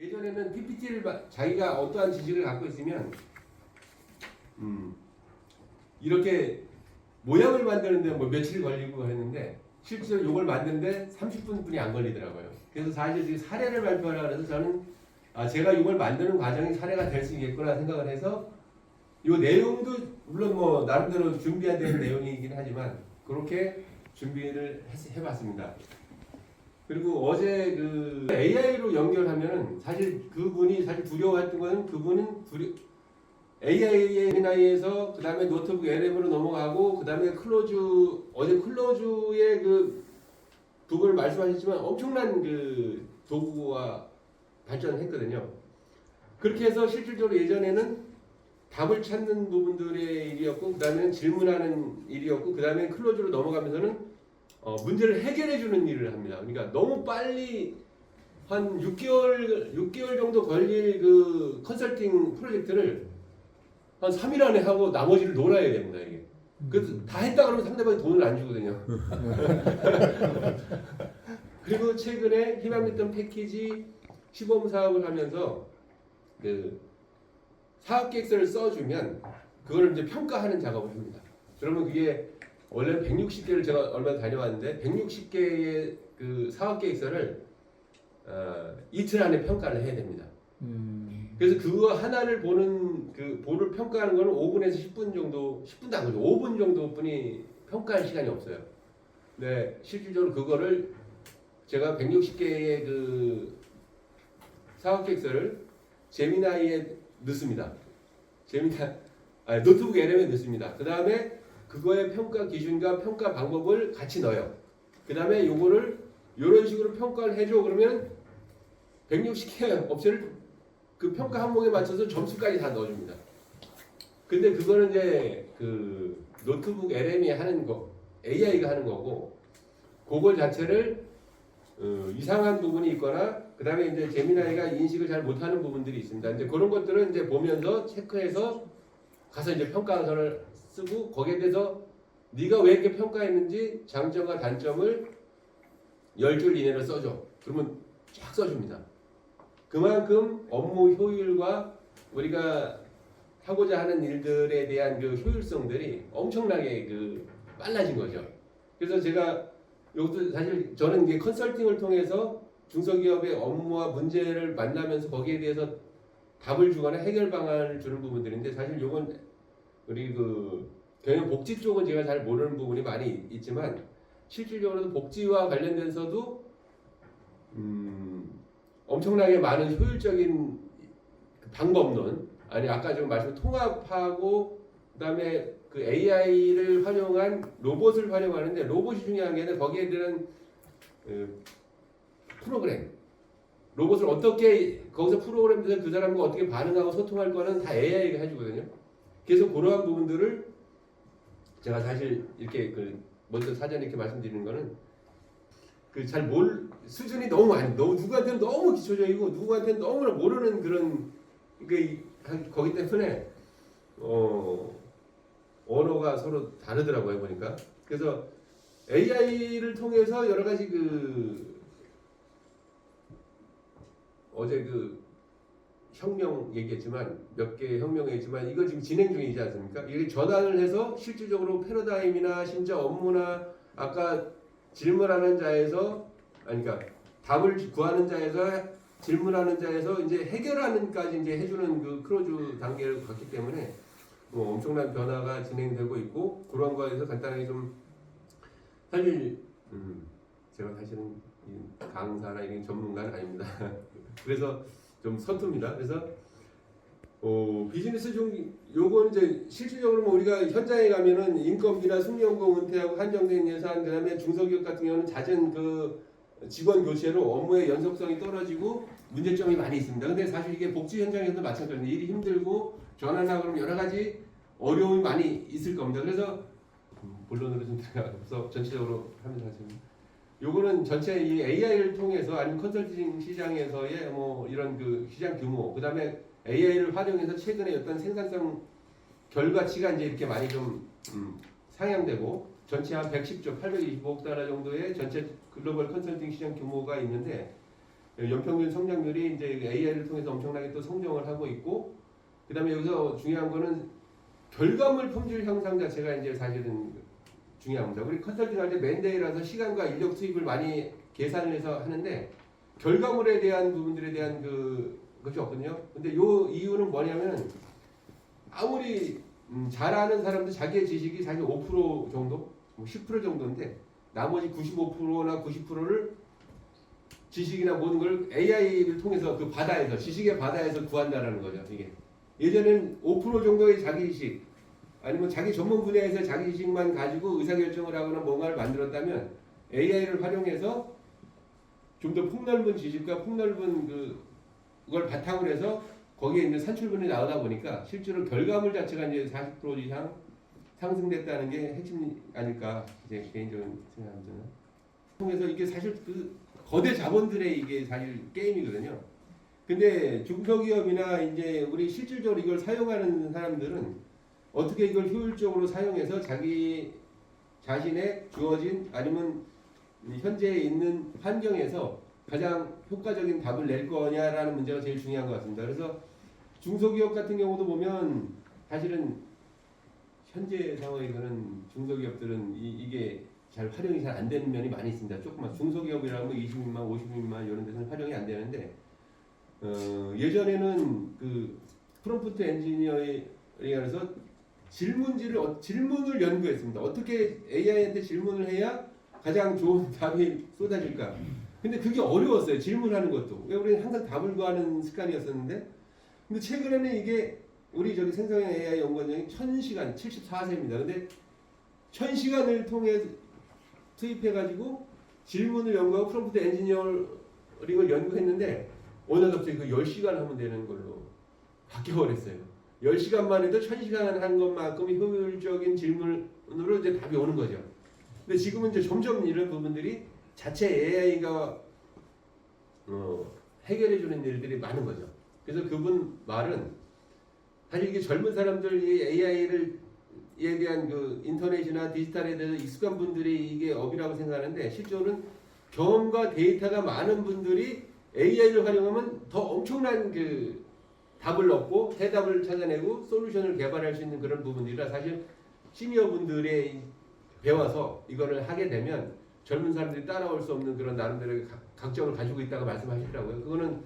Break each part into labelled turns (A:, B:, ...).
A: 예전에는 PPT를 자기가 어떠한 지식을 갖고 있으면 이렇게 모양을 만드는데 뭐 며칠 걸리고 했는데 실제로 이걸 만드는데 30분뿐이 안 걸리더라고요. 그래서 사실 지금 사례를 발표하라 그래서 저는 제가 이걸 만드는 과정이 사례가 될 수 있겠구나 생각을 해서 이 내용도 물론 뭐 나름대로 준비해야 되는 내용이긴 하지만 그렇게 준비를 해봤습니다. 그리고 어제 그 AI로 연결하면 사실 그분이 사실 두려워했던 거는 그분은 AI에서 그 다음에 노트북 LM으로 넘어가고 그 다음에 어제 클로즈의 그 부분을 말씀하셨지만 엄청난 그 도구와 발전을 했거든요. 그렇게 해서 실질적으로 예전에는 답을 찾는 부분들의 일이었고 그 다음에 질문하는 일이었고 그 다음에 클로즈로 넘어가면서는 문제를 해결해 주는 일을 합니다. 그러니까 너무 빨리 한 6개월 정도 걸릴 그 컨설팅 프로젝트를 한 3일 안에 하고 나머지를 놀아야 됩니다. 이게. 그래서 다 했다 그러면 상대방이 돈을 안 주거든요. 그리고 최근에 희망했던 패키지 시범 사업을 하면서 그 사업 계획서를 써주면 그걸 이제 평가하는 작업을 합니다. 그러면 그게 원래 160개를 제가 얼마 다녀왔는데 160개의 그 사업 계획서를 이틀 안에 평가를 해야 됩니다. 그래서 그거 하나를 보는 그 보를 평가하는 거는 5분에서 10분 정도, 10분도 안 걸려 5분 정도뿐이 평가할 시간이 없어요. 네, 실질적으로 그거를 제가 160개의 그 사업 계획서를 제미나이에 넣습니다. 노트북 LM에 넣습니다. 그 다음에 그거의 평가 기준과 평가 방법을 같이 넣어요. 그 다음에 요거를 이런 식으로 평가를 해줘. 그러면 160개 업체를 그 평가 항목에 맞춰서 점수까지 다 넣어줍니다. 근데 그거는 이제 그 노트북 LM이 하는 거, AI가 하는 거고, 그걸 자체를 이상한 부분이 있거나, 그 다음에 이제 제미나이가 인식을 잘 못하는 부분들이 있습니다. 이제 그런 것들은 이제 보면서 체크해서 가서 이제 평가서를 쓰고 거기에 대해서 네가 왜 이렇게 평가했는지 장점과 단점을 10줄 이내로 써줘. 그러면 쫙 써줍니다. 그만큼 업무 효율과 우리가 하고자 하는 일들에 대한 그 효율성들이 엄청나게 그 빨라진 거죠. 그래서 제가 이것도 사실 저는 이제 컨설팅을 통해서 중소기업의 업무와 문제를 만나면서 거기에 대해서 답을 주거나 해결 방안을 주는 부분들인데 사실 이건 우리 그 경영 복지 쪽은 제가 잘 모르는 부분이 많이 있지만 실질적으로도 복지와 관련돼서도 엄청나게 많은 효율적인 방법론 아니 아까 지금 말씀 통합하고 그다음에 그 AI를 활용한 로봇을 활용하는데 로봇이 중요한 게 아니라 거기에 대한 프로그램 로봇을 어떻게 거기서 프로그램에서 그 사람과 어떻게 반응하고 소통할 거는 다 AI가 해주거든요. 그래서 그러한 부분들을 제가 사실 이렇게 그 먼저 사전에 이렇게 말씀드리는 거는 그 잘 수준이 너무 누구한테는 너무 기초적이고 누구한테는 너무나 모르는 그런 거기 때문에 언어가 서로 다르더라고요 보니까. 그래서 AI를 통해서 여러 가지 그 어제 그 혁명 얘기했지만 몇 개 혁명 얘기했지만 이거 지금 진행 중이지 않습니까? 이게 전환을 해서 실질적으로 패러다임이나 심지어 업무나 아까 질문하는 자에서 그러니까 답을 구하는 자에서 질문하는 자에서 이제 해결하는까지 이제 해주는 그 크로즈 단계를 갔기 때문에 엄청난 변화가 진행되고 있고 그런 거에서 간단하게 좀 사실 제가 사실은 강사나 이런 전문가는 아닙니다. 그래서 좀 서툽니다. 그래서 비즈니스 중 요건 이제 실질적으로 뭐 우리가 현장에 가면은 인건비나 승용공 은퇴하고 한정된 예산 그다음에 중소기업 같은 경우는 잦은 그 직원 교체로 업무의 연속성이 떨어지고 문제점이 많이 있습니다. 근데 사실 이게 복지 현장에서도 마찬가지입니다. 일이 힘들고 전환하고 그러면 여러 가지 어려움이 많이 있을 겁니다. 그래서 본론으로 좀 들어가서 전체적으로 하면서 하시면 요거는 전체 이 AI를 통해서 아니면 컨설팅 시장에서의 뭐 이런 그 시장 규모 그다음에 AI를 활용해서 최근에 어떤 생산성 결과치가 이제 이렇게 많이 좀 상향되고 전체 한 110조 825억 달러 정도의 전체 글로벌 컨설팅 시장 규모가 있는데 연평균 성장률이 이제 AI를 통해서 엄청나게 또 성장을 하고 있고, 그다음에 여기서 중요한 거는 결과물 품질 향상 자체가 이제 사실은 중요합니다. 우리 컨설팅 할 때 맨데이라서 시간과 인력 투입을 많이 계산을 해서 하는데 결과물에 대한 부분들에 대한 그것이 없거든요. 근데 요 이유는 뭐냐면 아무리 잘 아는 사람도 자기의 지식이 사실 5% 정도, 뭐 10% 정도인데 나머지 95%나 90%를 지식이나 모든 걸 AI를 통해서 그 바다에서 지식의 바다에서 구한다라는 거죠. 이게 예전엔 5% 정도의 자기 지식 아니면 자기 전문 분야에서 자기 지식만 가지고 의사결정을 하거나 뭔가를 만들었다면 AI를 활용해서 좀 더 폭넓은 지식과 폭넓은 그걸 바탕으로 해서 거기에 있는 산출분이 나오다 보니까 실제로 결과물 자체가 이제 40% 이상 상승됐다는 게 핵심 아닐까 이제 개인적인 생각입니다. 통해서 이게 사실 그 거대 자본들의 이게 사실 게임이거든요. 근데 중소기업이나 이제 우리 실질적으로 이걸 사용하는 사람들은 어떻게 이걸 효율적으로 사용해서 자기 자신의 주어진 아니면 현재 있는 환경에서 가장 효과적인 답을 낼 거냐라는 문제가 제일 중요한 것 같습니다. 그래서 중소기업 같은 경우도 보면 사실은 현재 상황에서는 중소기업들은 이게 잘 활용이 잘 안 되는 면이 많이 있습니다. 조금만 중소기업이라면 20인만, 50인만 이런 데서는 활용이 안 되는데 예전에는 그 프롬프트 엔지니어링에서 질문을 연구했습니다. 어떻게 AI한테 질문을 해야 가장 좋은 답이 쏟아질까? 근데 그게 어려웠어요. 질문하는 것도. 왜 우리는 항상 답을 구하는 습관이었었는데, 근데 최근에는 이게 우리 저기 생성형 AI 연구원장이 1000시간, 74세입니다. 근데 1000시간을 통해 투입해가지고 질문을 연구하고 프롬프트 엔지니어링을 연구했는데 어느 날 갑자기 그 10시간 하면 되는 걸로 바뀌어버렸어요. 10시간만 해도 1000시간 한 것만큼의 효율적인 질문으로 이제 답이 오는 거죠. 근데 지금은 이제 점점 이런 부분들이 자체 AI가 해결해주는 일들이 많은 거죠. 그래서 그분 말은 사실 이게 젊은 사람들이 AI를 에 대한 그 인터넷이나 디지털에 대해서 익숙한 분들이 이게 업이라고 생각하는데 실제로는 경험과 데이터가 많은 분들이 AI를 활용하면 더 엄청난 그 답을 얻고 해답을 찾아내고 솔루션을 개발할 수 있는 그런 부분들이라 사실 시니어 분들의 배워서 이거를 하게 되면 젊은 사람들이 따라올 수 없는 그런 나름대로의 강점을 가지고 있다고 말씀하시더라고요. 그거는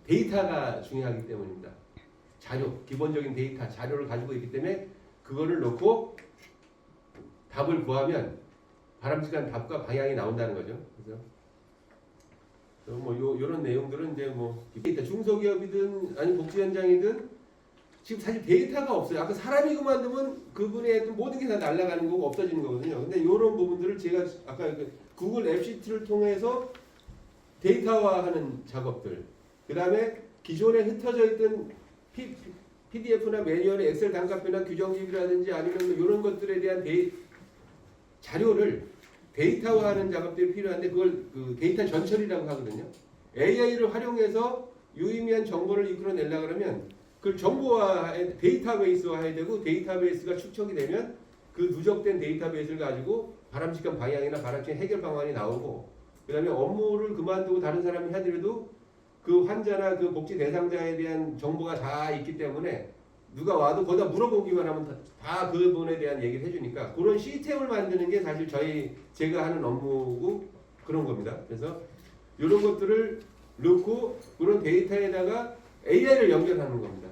A: 데이터가 중요하기 때문입니다. 자료, 기본적인 데이터, 자료를 가지고 있기 때문에 그거를 놓고 답을 구하면 바람직한 답과 방향이 나온다는 거죠. 그래서 뭐 요런 내용들은 이제 뭐 데이터 중소기업이든 아니 복지 현장이든 지금 사실 데이터가 없어요. 아까 사람이 그만두면 그분의 했던 모든 게 다 날아가는 거고 없어지는 거거든요. 근데 요런 부분들을 제가 아까 구글 앱시트를 통해서 데이터화하는 작업들, 그 다음에 기존에 흩어져 있던 PDF나 매뉴얼의 엑셀 단가표나 규정집이라든지 아니면 이런 것들에 대한 자료를 데이터화하는 작업들이 필요한데 그걸 그 데이터 전처리라고 하거든요. AI를 활용해서 유의미한 정보를 이끌어내려고 그러면 그걸 정보화, 데이터베이스화해야 되고 데이터베이스가 축적이 되면 그 누적된 데이터베이스를 가지고 바람직한 방향이나 바람직한 해결 방안이 나오고 그 다음에 업무를 그만두고 다른 사람이 하더라도 그 환자나 그 복지 대상자에 대한 정보가 다 있기 때문에 누가 와도 거기다 물어보기만 하면 다 그분에 대한 얘기를 해주니까 그런 시스템을 만드는 게 사실 제가 하는 업무고 그런 겁니다. 그래서 이런 것들을 넣고 그런 데이터에다가 AI를 연결하는 겁니다.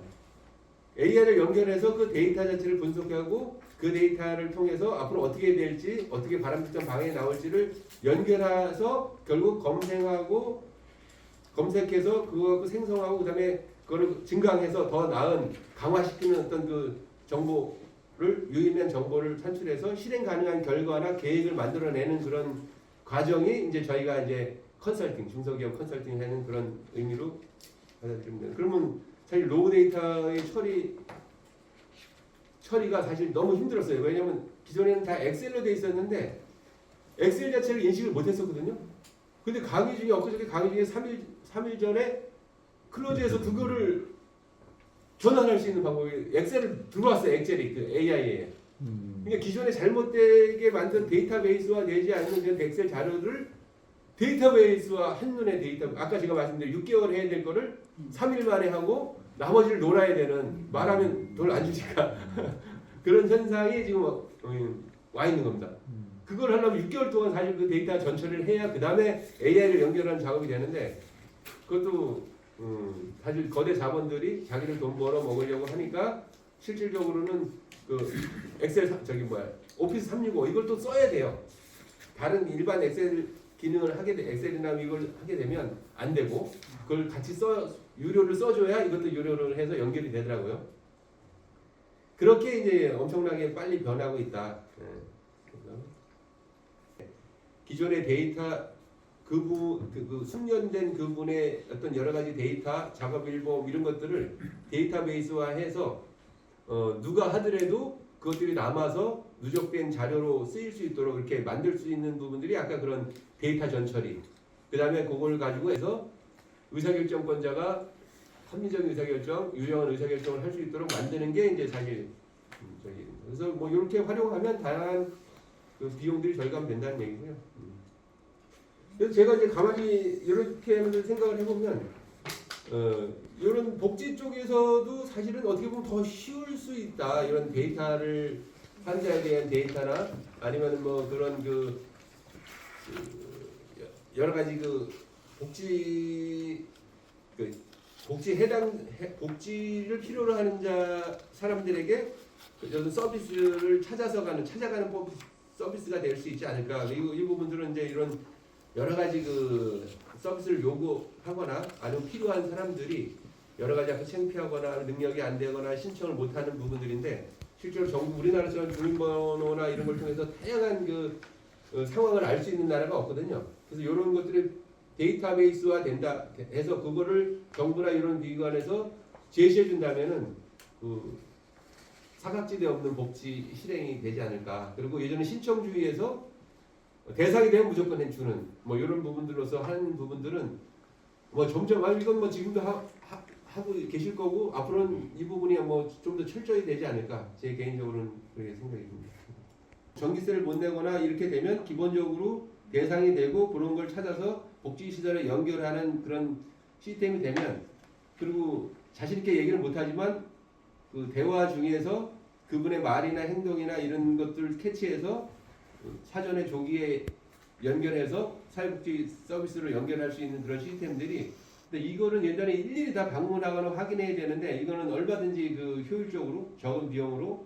A: AI를 연결해서 그 데이터 자체를 분석하고 그 데이터를 통해서 앞으로 어떻게 될지 어떻게 바람직한 방향이 나올지를 연결해서 결국 검색해서 그거 갖고 생성하고 그다음에 그거를 증강해서 더 나은 강화시키는 어떤 그 정보를 유의미한 정보를 산출해서 실행 가능한 결과나 계획을 만들어내는 그런 과정이 이제 저희가 이제 컨설팅 중소기업 컨설팅 하는 그런 의미로 받아들입니다. 그러면 사실 로우 데이터의 처리가 사실 너무 힘들었어요. 왜냐하면 기존에는 다 엑셀로 돼 있었는데 엑셀 자체를 인식을 못했었거든요. 근데 강의 중에 엊그저께 강의 중에 3일 전에 클로즈에서 그거를 전환할 수 있는 방법이 엑셀을 들어왔어요. 엑셀이 그 AI에. 그러니까 기존에 잘못되게 만든 데이터베이스화 되지 않는 그런 엑셀 자료를 데이터베이스와 한눈에 데이터, 아까 제가 말씀드린 6개월 해야 될 거를 3일 만에 하고 나머지를 놀아야 되는, 말하면 돈 안 주니까 그런 현상이 지금 와 있는 겁니다. 그걸 하려면 6개월 동안 사실 그 데이터 전처리를 해야 그 다음에 AI를 연결하는 작업이 되는데, 그것도 사실 거대 자본들이 자기들 돈 벌어 먹으려고 하니까 실질적으로는 그 엑셀 오피스 365 이걸 또 써야 돼요. 다른 일반 엑셀 기능을 하게 돼, 엑셀이나 이걸 하게 되면 안 되고, 그걸 같이 유료를 써줘야 이것도 유료를 해서 연결이 되더라고요. 그렇게 이제 엄청나게 빨리 변하고 있다. 기존의 데이터 그 숙련된 그분의 어떤 여러 가지 데이터 작업 일보 이런 것들을 데이터베이스화해서 누가 하더라도 그것들이 남아서 누적된 자료로 쓰일 수 있도록 이렇게 만들 수 있는 부분들이 아까 그런 데이터 전처리, 그 다음에 그걸 가지고 해서 의사결정권자가 합리적인 의사결정, 유용한 의사결정을 할 수 있도록 만드는 게 이제 사실 그래서 뭐 이렇게 활용하면 다양한 그 비용들이 절감된다는 얘기고요. 그래서 제가 이제 가만히 이렇게 하면서 생각을 해보면 이런 복지 쪽에서도 사실은 어떻게 보면 더 쉬울 수 있다. 이런 데이터를 환자에 대한 데이터나 아니면 뭐 그런 그 여러 가지 그 복지를 필요로 하는 사람들에게 어떤 서비스를 찾아가는 서비스가 될 수 있지 않을까. 이 부분들은 이제 이런 여러 가지 그 서비스를 요구하거나 아니면 필요한 사람들이 여러 가지 약간 창피하거나 능력이 안 되거나 신청을 못하는 부분들인데, 실제로 정부 우리나라처럼 주민번호나 이런 걸 통해서 다양한 그 상황을 알 수 있는 나라가 없거든요. 그래서 이런 것들이 데이터베이스화 된다 해서 그거를 정부나 이런 기관에서 제시해 준다면은 그 사각지대 없는 복지 실행이 되지 않을까. 그리고 예전에 신청주의에서 대상이 되면 무조건 해주는 뭐 이런 부분들로서 하는 부분들은 뭐 점점 이건 뭐 지금도 하고 계실 거고 앞으로는 이 부분이 뭐 좀 더 철저히 되지 않을까. 제 개인적으로는 그렇게 생각이 듭니다. 전기세를 못 내거나 이렇게 되면 기본적으로 대상이 되고 그런 걸 찾아서 복지시설에 연결하는 그런 시스템이 되면, 그리고 자신있게 얘기를 못하지만 그 대화 중에서 그분의 말이나 행동이나 이런 것들을 캐치해서 사전에 조기에 연결해서 사회복지 서비스로 연결할 수 있는 그런 시스템들이, 근데 이거는 예전에 일일이 다 방문하거나 확인해야 되는데 이거는 얼마든지 그 효율적으로 적은 비용으로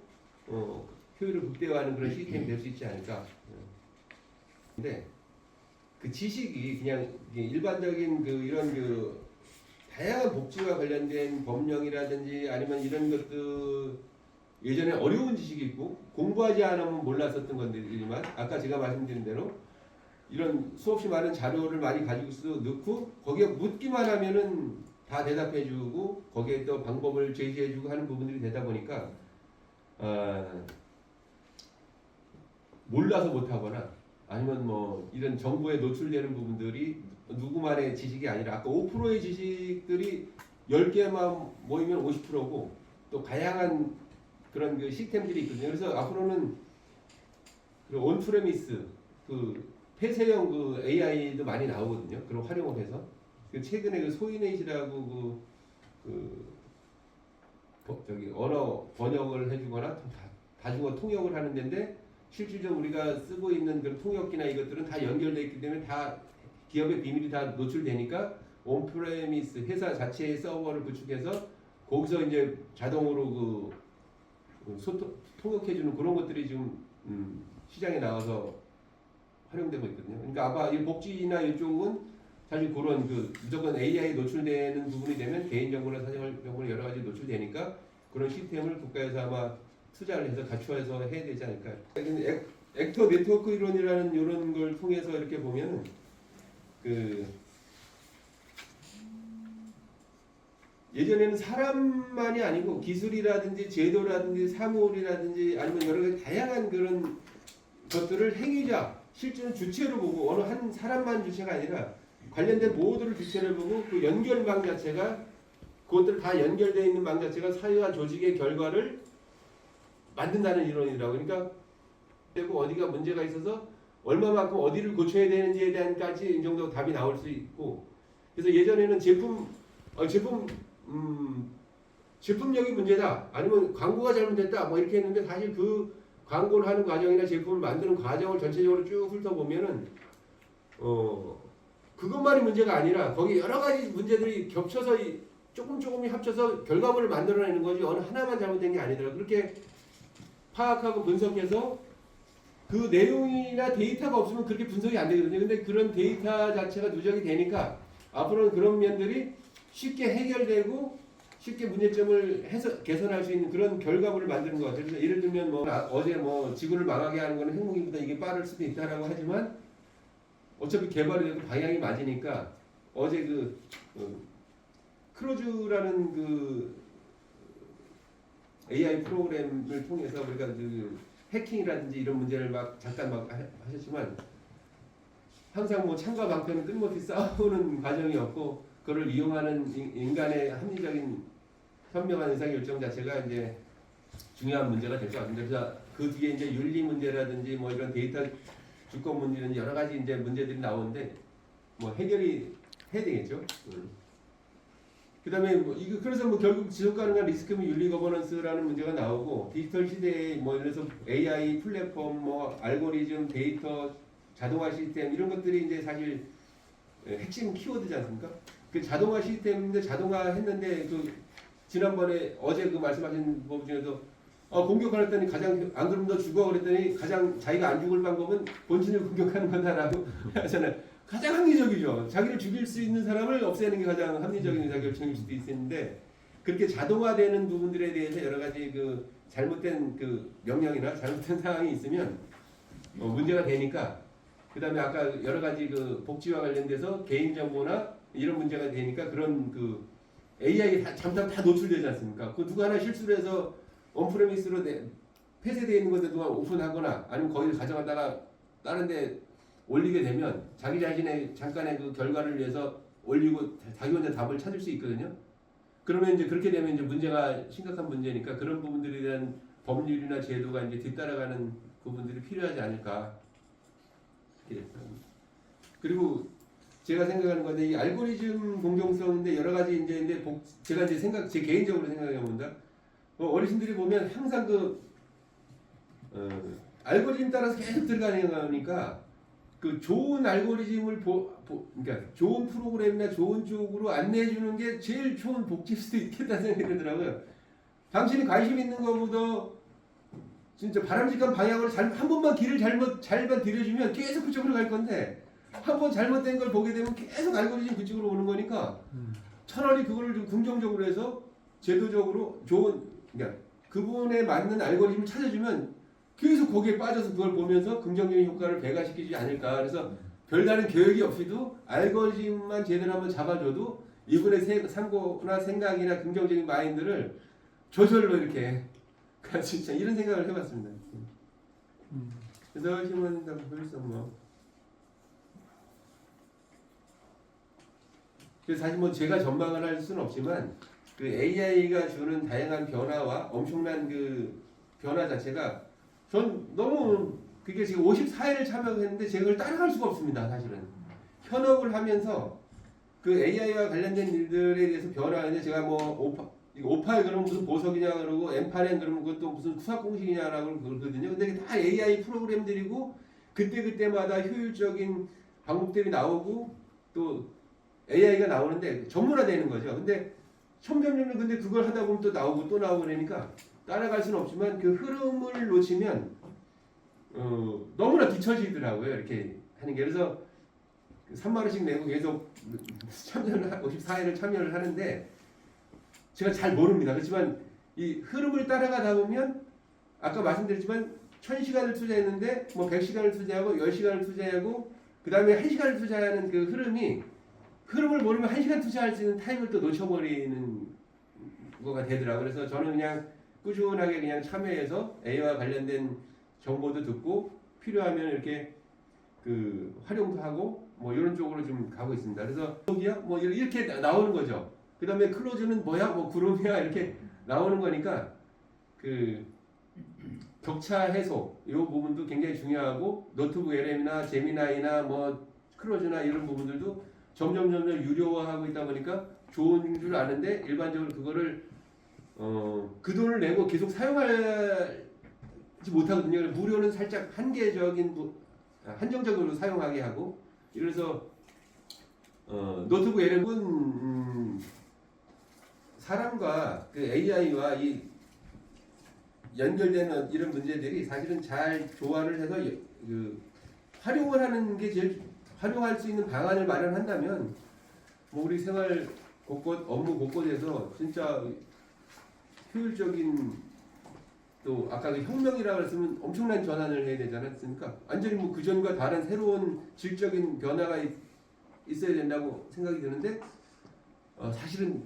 A: 효율을 극대화하는 그런 시스템이 될 수 있지 않을까. 근데 그 지식이 그냥 일반적인 그 이런 그 다양한 복지와 관련된 법령이라든지 아니면 이런 것들 예전에 어려운 지식이 있고 공부하지 않으면 몰랐었던 건데지만, 아까 제가 말씀드린 대로 이런 수없이 많은 자료를 많이 가지고 넣고 거기에 묻기만 하면은 다 대답해주고 거기에 또 방법을 제시해주고 하는 부분들이 되다 보니까 몰라서 못하거나 아니면 뭐 이런 정보에 노출되는 부분들이 누구만의 지식이 아니라 아까 5%의 지식들이 10개만 모이면 50%고 또 다양한 그런 그 시스템들이 있거든요. 그래서 앞으로는 그 온프레미스 그 폐쇄형 그 AI도 많이 나오거든요. 그런 활용을 해서 최근에 그 소이넷이라고 언어 번역을 해주거나 다중어 통역을 하는 데인데, 실질적으로 우리가 쓰고 있는 그런 통역기나 이것들은 다 연결되어 있기 때문에 다 기업의 비밀이 다 노출되니까 온프레미스 회사 자체의 서버를 구축해서 거기서 이제 자동으로 통역해주는 그런 것들이 지금 시장에 나와서 활용되고 있거든요. 그러니까 아마 이 복지나 이쪽은 사실 그런 무조건 AI 노출되는 부분이 되면 개인정보나 사생활정보나 여러 가지 노출되니까 그런 시스템을 국가에서 아마 투자를 해서 갖춰서 해야 되지 않을까. 액터 네트워크 이론이라는 이런 걸 통해서 이렇게 보면 예전에는 사람만이 아니고 기술이라든지 제도라든지 사물이라든지 아니면 여러 가지 다양한 그런 것들을 행위자, 실제는 주체로 보고 어느 한 사람만 주체가 아니라 관련된 모두를 주체를 보고 그 연결망 자체가 그것들 다 연결되어 있는 망 자체가 사회와 조직의 결과를 만든다는 이론이라고. 그러니까 어디가 문제가 있어서 얼마만큼 어디를 고쳐야 되는지에 대한까지 이 정도 답이 나올 수 있고 그래서 예전에는 제품력이 문제다 아니면 광고가 잘못됐다 뭐 이렇게 했는데 사실 그 광고를 하는 과정이나 제품을 만드는 과정을 전체적으로 쭉 훑어보면은 그것만이 문제가 아니라 거기 여러 가지 문제들이 겹쳐서 조금이 합쳐서 결과물을 만들어내는 거지 어느 하나만 잘못된 게 아니더라. 그렇게 파악하고 분석해서 그 내용이나 데이터가 없으면 그렇게 분석이 안 되거든요. 근데 그런 데이터 자체가 누적이 되니까 앞으로는 그런 면들이 쉽게 해결되고 쉽게 문제점을 개선할 수 있는 그런 결과물을 만드는 것 같아요. 그래서 예를 들면 뭐 어제 뭐 지구를 망하게 하는 거는 핵무기보다 이게 빠를 수도 있다라고 하지만 어차피 개발이 되고 방향이 맞으니까 어제 크로즈라는 그 AI 프로그램을 통해서 우리가 그 해킹이라든지 이런 문제를 막 잠깐 막 하셨지만 항상 뭐 창과 방패는 끊임없이 싸우는 과정이었고 그걸 이용하는 인간의 합리적인 현명한 의사결정 자체가 이제 중요한 문제가 될 것 같은데 그래서 그 뒤에 이제 윤리 문제라든지 뭐 이런 데이터 주권 문제는 여러 가지 이제 문제들이 나오는데 뭐 해결이 해야 되겠죠. 그다음에 뭐 이거 그래서 뭐 결국 지속 가능한 리스크 및 윤리 거버넌스라는 문제가 나오고 디지털 시대에 뭐 예를 들어서 AI 플랫폼 뭐 알고리즘 데이터 자동화 시스템 이런 것들이 이제 사실 핵심 키워드지 않습니까? 그 자동화 시스템인데 자동화 했는데 그 지난번에 어제 그 말씀하신 법 중에서 공격을 했더니 가장 안 그러면 너 죽어 그랬더니 가장 자기가 안 죽을 방법은 본진을 공격하는 거다라고 하잖아요. 가장 합리적이죠. 자기를 죽일 수 있는 사람을 없애는 게 가장 합리적인 의사결정일 수도 있는데 그렇게 자동화되는 부분들에 대해서 여러 가지 그 잘못된 그 명령이나 잘못된 상황이 있으면 문제가 되니까 그다음에 아까 여러 가지 그 복지와 관련돼서 개인정보나 이런 문제가 되니까 그런 그 AI 잠깐 다 노출되지 않습니까? 그 누가 하나 실수를 해서 온프레미스로 폐쇄되어 있는 건데 누가 오픈하거나 아니면 거기를 가져갔다가 다른 데 올리게 되면 자기 자신의 잠깐의 그 결과를 위해서 올리고 자기 혼자 답을 찾을 수 있거든요. 그러면 이제 그렇게 되면 이제 문제가 심각한 문제니까 그런 부분들에 대한 법률이나 제도가 이제 뒤따라가는 부분들이 필요하지 않을까. 그리고 제가 생각하는 건데 이 알고리즘 공정성인데 여러 가지 이제 제가 이제 제 개인적으로 생각해 본다. 어르신들이 보면 항상 알고리즘 따라서 계속 들어가는 거니까 그 좋은 알고리즘을 그러니까 좋은 프로그램이나 좋은 쪽으로 안내해 주는 게 제일 좋은 복지일 수도 있겠다는 생각이 들더라고요. 당신이 관심 있는 것보다 진짜 바람직한 방향으로 한 번만 길을 잘만 들여주면 계속 그쪽으로 갈 건데 한 번 잘못된 걸 보게 되면 계속 알고리즘 그쪽으로 오는 거니까 차라리 그거를 좀 긍정적으로 해서 제도적으로 그러니까 그분에 맞는 알고리즘을 찾아주면 계속 거기에 빠져서 그걸 보면서 긍정적인 효과를 배가시키지 않을까. 그래서 별다른 계획이 없이도 알고리즘만 제대로 한번 잡아줘도 이분의 상고나 생각이나 긍정적인 마인드를 저절로 이렇게 진짜 이런 생각을 해봤습니다. 그래서 힘은 벌써 그래서 사실 뭐 제가 전망을 할 수는 없지만 그 AI가 주는 다양한 변화와 엄청난 그 변화 자체가 전 너무 그게 지금 54회를 참여했는데 제가 그걸 따라갈 수가 없습니다. 사실은 현업을 하면서 그 AI와 관련된 일들에 대해서 변화하는데 제가 뭐 오파에 그러면 무슨 보석이냐 그러고 엠파렌 그러면 그것도 무슨 수학 공식이냐라고 그러거든요. 근데 이게 다 AI 프로그램들이고 그때마다 효율적인 방법들이 나오고 또 AI가 나오는데 전문화되는 거죠. 근데 점점 근데 그걸 하다 보면 또 나오고 그러니까 따라갈 수는 없지만 그 흐름을 놓치면 너무나 뒤처지더라고요. 이렇게 하는 게. 그래서 3만 원씩 내고 계속 54회를 참여를 하는데 제가 잘 모릅니다. 그렇지만 이 흐름을 따라가다 보면 아까 말씀드렸지만 1000시간을 투자했는데 뭐 100시간을 투자하고 10시간을 투자하고 그 다음에 1시간을 투자하는 그 흐름을 모르면 1시간 투자할 수 있는 타임을 또 놓쳐버리는 거가 되더라고요. 그래서 저는 그냥 꾸준하게 그냥 참여해서 AI와 관련된 정보도 듣고 필요하면 이렇게 그 활용도 하고 뭐 이런 쪽으로 좀 가고 있습니다. 그래서 뭐 이렇게 나오는 거죠. 그 다음에 클로즈는 뭐야? 뭐 구름이야? 이렇게 나오는 거니까 그 격차 해소 이 부분도 굉장히 중요하고 노트북 LM이나 제미나이나 뭐 크로즈나 이런 부분들도 점점 유료화하고 있다 보니까 좋은 줄 아는데 일반적으로 그거를 그 돈을 내고 계속 사용하지 못하거든요. 그래서 무료는 살짝 한정적으로 사용하게 하고 그래서 노트북 LM은 사람과 그 AI와 이 연결되는 이런 문제들이 사실은 잘 조화를 해서 활용을 하는 게 제일 활용할 수 있는 방안을 마련한다면 뭐 우리 생활 곳곳 업무 곳곳에서 진짜 효율적인 또 아까 그 혁명이라고 했으면 엄청난 전환을 해야 되지 않았습니까? 완전히 뭐 그전과 다른 새로운 질적인 변화가 있어야 된다고 생각이 드는데 사실은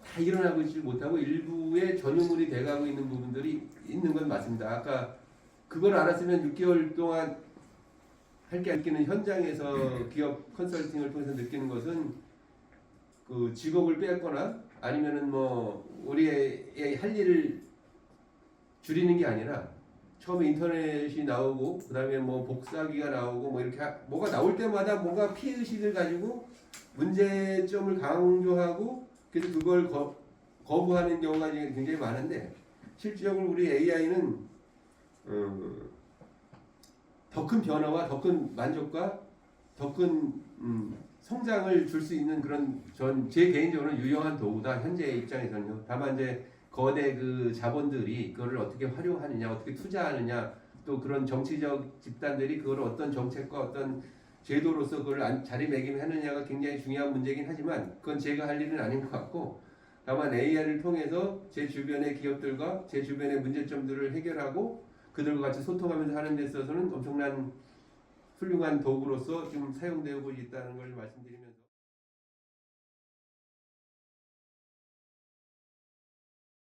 A: 다 일어나고 있지 못하고 일부의 전유물이 돼가고 있는 부분들이 있는 건 맞습니다. 아까 그걸 알았으면 6개월 동안 할 게 느끼는 현장에서 기업 컨설팅을 통해서 느끼는 것은 그 직업을 빼앗거나 아니면은 뭐 우리의 할 일을 줄이는 게 아니라 처음에 인터넷이 나오고 그다음에 뭐 복사기가 나오고 뭐 이렇게 뭐가 나올 때마다 뭔가 피해 의식을 가지고 문제점을 강조하고 그래서 그걸 거부하는 경우가 굉장히 많은데 실질적으로 우리 AI는 더 큰 변화와 더 큰 만족과 더 큰 성장을 줄 수 있는 그런 제 개인적으로는 유용한 도구다 현재 입장에서는요. 다만 이제 거대 그 자본들이 그거를 어떻게 활용하느냐, 어떻게 투자하느냐, 또 그런 정치적 집단들이 그걸 어떤 정책과 어떤 제도로서 그걸 자리매김하느냐가 굉장히 중요한 문제이긴 하지만 그건 제가 할 일은 아닌 것 같고 다만 AI를 통해서 제 주변의 기업들과 제 주변의 문제점들을 해결하고 그들과 같이 소통하면서 하는 데 있어서는 엄청난 훌륭한 도구로서 좀 사용되고 있다는 걸 말씀드리면